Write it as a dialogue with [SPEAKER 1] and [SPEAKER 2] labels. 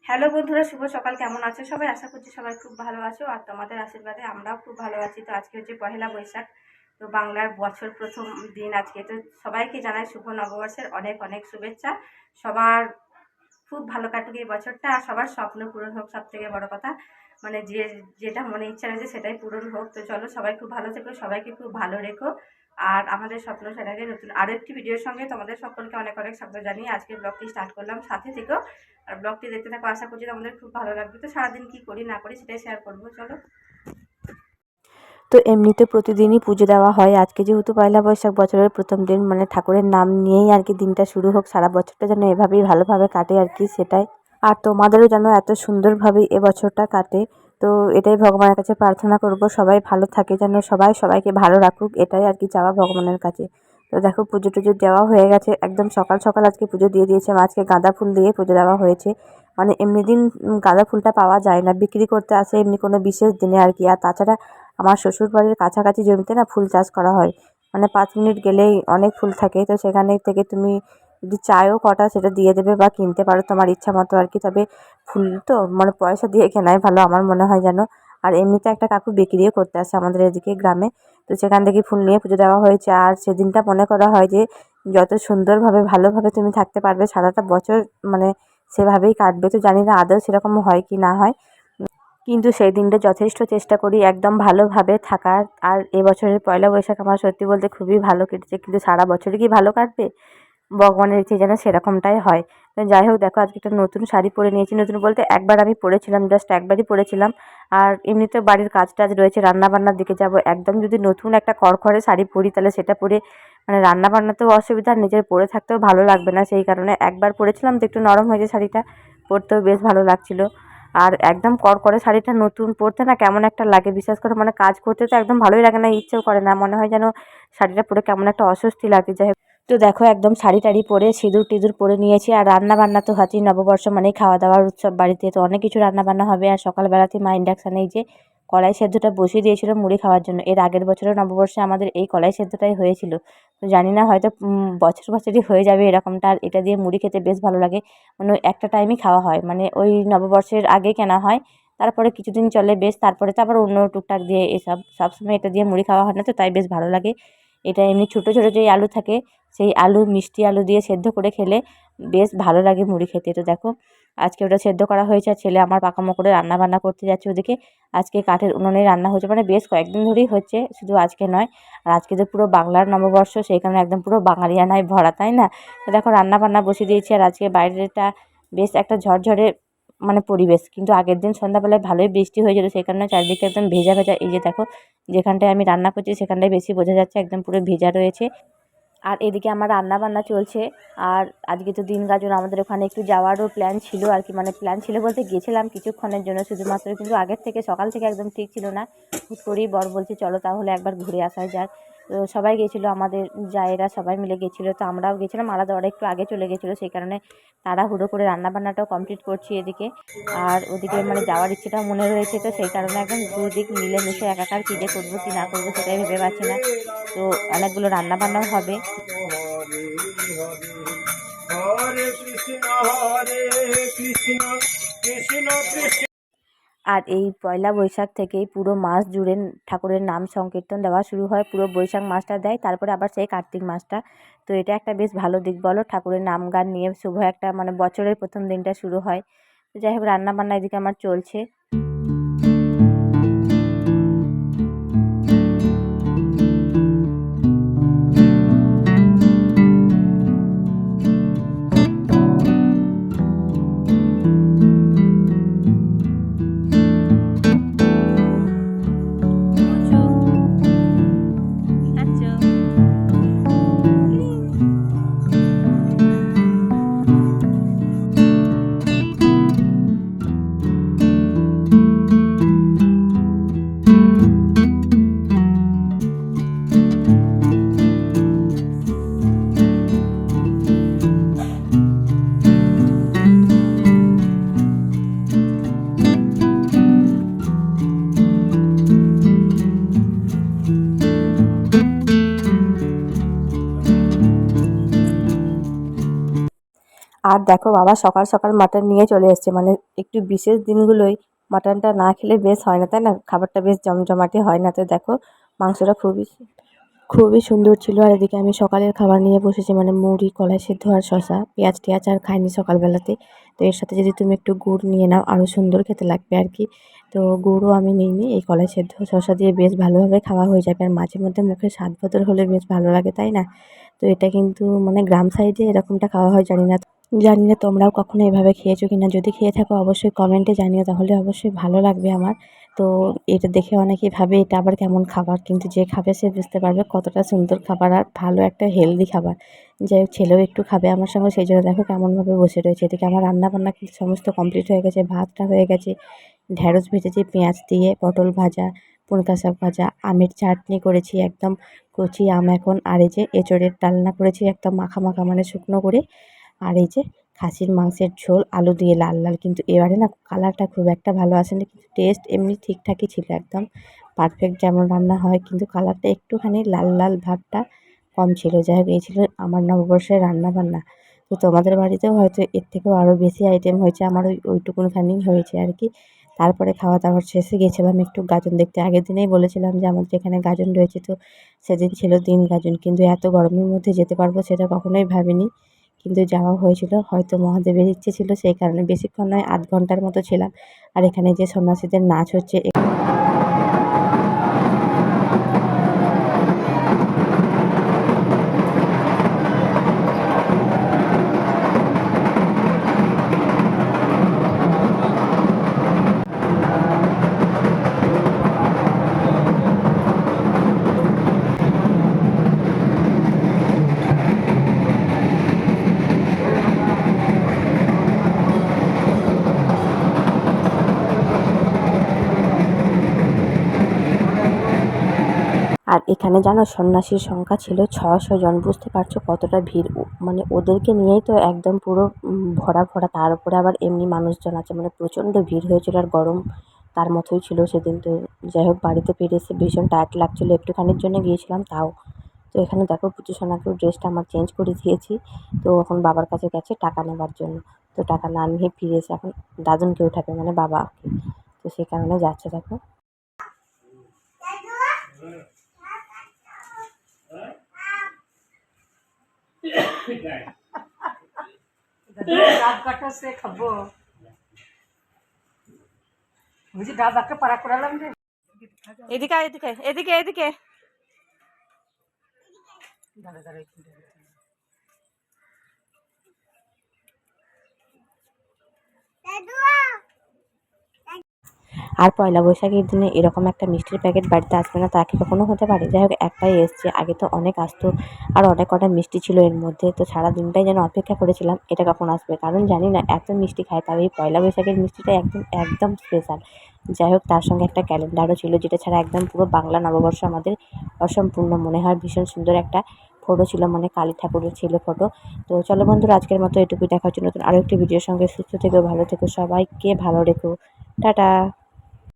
[SPEAKER 1] Hello বন্ধুরা, শুভ সকাল। কেমন আছো সবাই? আশা করছি সবাই খুব ভালো আছো, আর তোমাদের আশীর্বাদে আমরাও খুব ভালো আছি। তো আজকে হচ্ছে পহেলা বৈশাখ, তো বাংলার বছর প্রথম দিন আজকে। তো সবাইকে জানাই শুভ নববর্ষের অনেক অনেক শুভেচ্ছা। সবার খুব ভালো কাটুক এই বছরটা, আর সবার স্বপ্ন পূরণ হোক। সব থেকে বড় কথা মানে যেটা মনে ইচ্ছা রয়েছে সেটাই পূরণ হোক। তো চলো, সবাই খুব ভালো থেকো, সবাইকে খুব ভালো রেখো। আর আমাদের স্বপ্ন চ্যানেলে নতুন আরও একটি ভিডিওর সঙ্গে তোমাদের সকলকে অনেক অনেক স্বাগত জানিয়ে আজকে ব্লগটি স্টার্ট করলাম। সাথে থেকো আর ব্লগটি দেখতে থাকো, আশা করছি তোমাদের খুব ভালো লাগবে। তো সারাদিন কি করি না করি সেটাই শেয়ার করবো, চলো।
[SPEAKER 2] তো এমনিতে প্রতিদিনই পুজো দেওয়া হয়। আজকে যেহেতু পয়লা বৈশাখ, বছরের প্রথম দিন, মানে ঠাকুরের নাম নিয়েই আর কি দিনটা শুরু হোক, সারা বছরটা যেন এভাবেই ভালোভাবে কাটে আর কি, সেটাই। আর তোমাদেরও যেন এত সুন্দরভাবে এবছরটা কাটে। তো এটাই ভগবানের কাছে প্রার্থনা করব, সবাই ভালো থাকে, যেন সবাই সবাইকে ভালো রাখুক, এটাই আর কি চাওয়া ভগবানের কাছে। তো দেখো, পুজো টুজো দেওয়া হয়ে গেছে, একদম সকাল সকাল আজকে পুজো দিয়ে দিয়েছে। আজকে গাঁদা ফুল দিয়ে পুজো দেওয়া হয়েছে। মানে এমনি দিন গাঁদা ফুলটা পাওয়া যায় না, বিক্রি করতে আসে এমনি কোনো বিশেষ দিনে আর কি। আর তাছাড়া আমার শ্বশুর বাড়ির কাছাকাছি জমিতে না ফুল চাষ করা হয়, মানে 5 মিনিট গেলেই অনেক ফুল থাকে। তো সেখানে থেকে তুমি যদি চায়ও কটা, সেটা দিয়ে দেবে বা কিনতে পারো তোমার ইচ্ছা মতো আর কি। তবে ফুল তো মানে পয়সা দিয়ে কেনাই ভালো আমার মনে হয় যেন। আর এমনিতে একটা কাকু বিক্রিও করতে আসে আমাদের এদিকে গ্রামে। তো সেখান থেকে ফুল নিয়ে পুজো দেওয়া হয়েছে। আর সেদিনটা মনে করা হয় যে যত সুন্দরভাবে ভালোভাবে তুমি থাকতে পারবে সারাটা বছর, মানে সেভাবেই কাটবে। তো জানি না আদৌ সেরকম হয় কি না হয়, কিন্তু সেই দিনটা যথেষ্ট চেষ্টা করি একদম ভালোভাবে থাকার। আর এবছরের পয়লা বৈশাখ আমার সত্যি বলতে খুবই ভালো কেটেছে, কিন্তু সারা বছরই কি ভালো কাটবে? ভগবানের ইচ্ছে যেন সেরকমটাই হয়। তো যাই হোক, দেখো আজকে একটা নতুন শাড়ি পরে নিয়েছি। নতুন বলতে একবার আমি পরেছিলাম, জাস্ট একবারই পরেছিলাম। আর এমনিতে বাড়ির কাজ টাজ রয়েছে, রান্নাবান্নার দিকে যাব, একদম যদি নতুন একটা খড়খড়ে শাড়ি পরি তাহলে সেটা পরে মানে রান্নাবান্নাতেও অসুবিধা, আর নিজের পরে থাকতেও ভালো লাগবে না। সেই কারণে একবার পরেছিলাম, তো একটু নরম হয়েছে শাড়িটা, পরতেও বেশ ভালো লাগছিল। আর একদম কড়কড়ে শাড়িটা নতুন পরতে না কেমন একটা লাগে, বিশেষ করে মানে কাজ করতে তো একদম ভালোই লাগে না, ইচ্ছেও করে না, মনে হয় যেন শাড়িটা পরে কেমন একটা অস্বস্তি লাগে। যাই হোক, তো দেখো একদম শাড়ি টাড়ি পরে সিঁদুর টিঁদুর পরে নিয়েছি। আর রান্না বান্না তো হাতেই, নববর্ষ মানেই খাওয়া দাওয়ার উৎসব, বাড়িতে তো অনেক কিছু রান্না বান্না হবে। আর সকালবেলাতে মা ইন্ডাকশানে এই যে কলাই সেদ্ধটা বসিয়ে দিয়েছিল মুড়ি খাওয়ার জন্য। এর আগের বছরের নববর্ষে আমাদের এই কলাই সেদ্ধটাই হয়েছিল। তো জানি না, হয়তো বছর বছরই হয়ে যাবে এরকমটা। আর এটা দিয়ে মুড়ি খেতে বেশ ভালো লাগে। মানে ওই একটা টাইমই খাওয়া হয়, মানে ওই নববর্ষের আগে কেনা হয়, তারপরে কিছুদিন চলে বেশ, তারপরে তো আবার অন্য টুকটাক দিয়ে এসব সবসময় এটা দিয়ে মুড়ি খাওয়া হয় না, তো তাই বেশ ভালো লাগে। এটা এমনি ছোটো ছোটো যেই আলু থাকে, সেই আলু মিষ্টি আলু দিয়ে সেদ্ধ করে খেলে বেশ ভালো লাগে মুড়ি খেতে। তো দেখো আজকে ওটা সেদ্ধ করা হয়েছে, আর ছেলে আমার পাকামো করে রান্না বান্না করতে যাচ্ছে ওদিকে। আজকে কাঠের উনুনে রান্না হচ্ছে, মানে বেশ কয়েকদিন ধরেই হচ্ছে, শুধু আজকে নয়। আর আজকে তো পুরো বাংলার নববর্ষ, সেই কারণে একদম পুরো বাঙালিয়ানায় ভরা, তাই না? তো দেখো রান্না বান্না বসিয়ে দিয়েছি। আর আজকে বাইরেটা বেশ একটা ঝরঝরে মানে পরিবেশ, কিন্তু আগের দিন সন্ধ্যাবেলায় ভালোই বৃষ্টি হয়েছিল, সেই কারণে চারিদিকে একদম ভেজা ভেজা। এই যে দেখো, যেখানটায় আমি রান্না করছি সেখানটায় বেশি বোঝা যাচ্ছে, একদম পুরো ভেজা রয়েছে। আর এদিকে আমার রান্না বান্না চলছে। আর আজকে তো দিন গাজন, আমাদের ওখানে একটু যাওয়ারও প্ল্যান ছিল আর কি, মানে প্ল্যান ছিল বলতে গিয়েছিলাম কিছুক্ষণের জন্য শুধুমাত্র, কিন্তু আগের থেকে সকাল থেকে একদম ঠিক ছিল না। হুট করেই বর বলছে চলো তাহলে একবার ঘুরে আসা যাক। তো সবাই গেছিলো, আমাদের জায়েরা সবাই মিলে গেছিলো, তো আমরাও গেছিলাম, আলাদা ওরা একটু আগে চলে গেছিলো, সেই কারণে তাড়াহুড়ো করে রান্না বান্নাটাও কমপ্লিট করছি এদিকে। আর ওদিকে মানে যাওয়ার ইচ্ছেটাও মনে রয়েছে, তো সেই কারণে একদম দুদিক মিলেমিশে একাকার কী যে করবো কি না করবো সেটাই ভেবে পাচ্ছি না। তো অনেকগুলো রান্না বান্নাও হবে। আর এই পয়লা বৈশাখ থেকেই পুরো মাস জুড়ে ঠাকুরের নাম সংকীর্তন দেওয়া শুরু হয়। পুরো বৈশাখ মাসটা দেয়, তারপরে আবার সেই কার্তিক মাসটা। তো এটা একটা বেশ ভালো দিক বলো, ঠাকুরের নাম গান নিয়ে শুভ একটা মানে বছরের প্রথম দিনটা শুরু হয়। তো যাই হোক, রান্না বান্না এদিকে আমার চলছে। আর দেখো বাবা সকাল সকাল মাটন নিয়ে চলে এসছে, মানে একটু বিশেষ দিনগুলোই মাটনটা না খেলে বেশ হয় না, তাই না? খাবারটা বেশ জমজমাটে হয় না। তো দেখো মাংসটা খুবই খুবই সুন্দর ছিল। আর এদিকে আমি সকালের খাবার নিয়ে বসেছি, মানে মুড়ি, কলাই সিদ্ধ আর শসা। পেঁয়াজ টেয়াজ আর খাইনি সকালবেলাতে। তো এর সাথে যদি তুমি একটু গুড় নিয়ে নাও আরও সুন্দর খেতে লাগবে আর কি। তো গুড়ও আমি নিইনি, এই কলাই সেদ্ধ শসা দিয়ে বেশ ভালোভাবে খাওয়া হয়ে যাবে। আর মাঝে মধ্যে মুখে স্বাদ বদল হলে বেশ ভালো লাগে, তাই না? তো এটা কিন্তু মানে গ্রাম সাইডে এরকমটা খাওয়া হয়, জানি না। জানি না তোমরাও কখনো এভাবে খেয়েছো কিনা, যদি খেয়ে থাকো অবশ্যই কমেন্টে জানিও, তাহলে অবশ্যই ভালো লাগবে আমার। তো এটা দেখে অনেকেই ভাবে এটা আবার কেমন খাবার, কিন্তু যে খাবে সে বুঝতে পারবে কতটা সুন্দর খাবার আর ভালো একটা হেলদি খাবার। যাই হোক ছেলেও একটু খাবে আমার সঙ্গে, সেই জন্য দেখো কেমনভাবে বসে রয়েছে। এদিকে আমার রান্না বান্না কিন্তু সমস্ত কমপ্লিট হয়ে গেছে, ভাতটা হয়ে গেছে, ঢ্যাঁড়স ভেজেছি পেঁয়াজ দিয়ে, পটল ভাজা, পুনকা শাক ভাজা, আমের চাটনি করেছি একদম কচি আম এখন, আর এই যে এঁচড়ের ডালনা করেছি একদম মাখা মাখা মানে শুকনো করে, আর এই যে খাসির মাংসের ঝোল আলু দিয়ে লাল লাল, কিন্তু এবারে না কালারটা খুব একটা ভালো আসেনি, কিন্তু টেস্ট এমনি ঠিকঠাকই ছিল, একদম পারফেক্ট যেমন রান্না হয়, কিন্তু কালারটা একটুখানি লাল লাল ভাবটা কম ছিল। যাই হোক এই ছিল আমার নববর্ষের রান্না বান্না। তো তোমাদের বাড়িতেও হয়তো এর থেকেও আরও বেশি আইটেম হয়েছে, আমার ওইটুকুনখানি হয়েছে আর কি। তারপরে খাওয়া দাওয়ার শেষে গেছিলাম একটু গাজন দেখতে। আগের দিনেই বলেছিলাম যে আমাদের এখানে গাজন রয়েছে, তো সেদিন ছিল দিন গাজন, কিন্তু এত গরমের মধ্যে যেতে পারবো সেটা কখনোই ভাবিনি, কিন্তু যাওয়া হয়েছিল। হয়তো মহাদেবের ইচ্ছে ছিল, সেই কারণে বেশিক্ষণ নয়, আধ ঘন্টার মতো ছিলাম। আর এখানে যে সন্ন্যাসীদের নাচ হচ্ছে, আর এখানে জানো সন্ন্যাসীর সংখ্যা ছিল 600 জন, বুঝতে পারছো কতটা ভিড়। মানে ওদেরকে নিয়েই তো একদম পুরো ভরা ভরা, তার উপরে আবার এমনি মানুষজন আছে, মানে প্রচণ্ড ভিড় হয়েছিল। আর গরম তার মতোই ছিল সেদিন। তো যাই হোক বাড়িতে ফিরে এসে ভীষণ টায়ার্ড লাগছিলো, একটুখানির জন্য গিয়েছিলাম তাও। তো এখানে দেখো পুচু সোনাকেও ড্রেসটা আমার চেঞ্জ করে দিয়েছি। তো এখন বাবার কাছে গেছে টাকা নেবার জন্য। তো টাকা না নিয়ে ফিরে এসে এখন দাদুনকে উঠাবে, মানে বাবাকে। তো সেই কারণে যাচ্ছে দেখো।
[SPEAKER 3] ডাব কাটা সে খাবো, বুঝি ডাব একটা পাড়া করালাম রে।
[SPEAKER 1] এদিকে এদিকে এদিকে এদিকে
[SPEAKER 3] দাঁড়া দাঁড়া একটু
[SPEAKER 2] আর পয়লা বৈশাখের দিনে এরকম একটা মিষ্টির প্যাকেট বাড়িতে আসবে না তা কি কখনো হতে পারে? যাই হোক একটাই এসছে, আগে তো অনেক আসতো আর অনেক কটা মিষ্টি ছিল এর মধ্যে। তো সারা দিনটাই যেন অপেক্ষা করেছিলাম এটা কখন আসবে, কারণ জানি না এত মিষ্টি খায়, তবে এই পয়লা বৈশাখের মিষ্টিটা একদম একদম স্পেশাল। যাই হোক তার সঙ্গে একটা ক্যালেন্ডারও ছিল, যেটা ছাড়া একদম পুরো বাংলা নববর্ষ আমাদের অসম্পূর্ণ মনে হয়। ভীষণ সুন্দর একটা ফটো ছিল, মানে কালী ঠাকুরের ছিল ফটো। তো চলো বন্ধুরা আজকের মতো এটুকুই, দেখা হচ্ছে নতুন আরও একটি ভিডিওর সঙ্গে। সুস্থ থেকো, ভালো থেকো, সবাইকে ভালো রেখো, টাটা।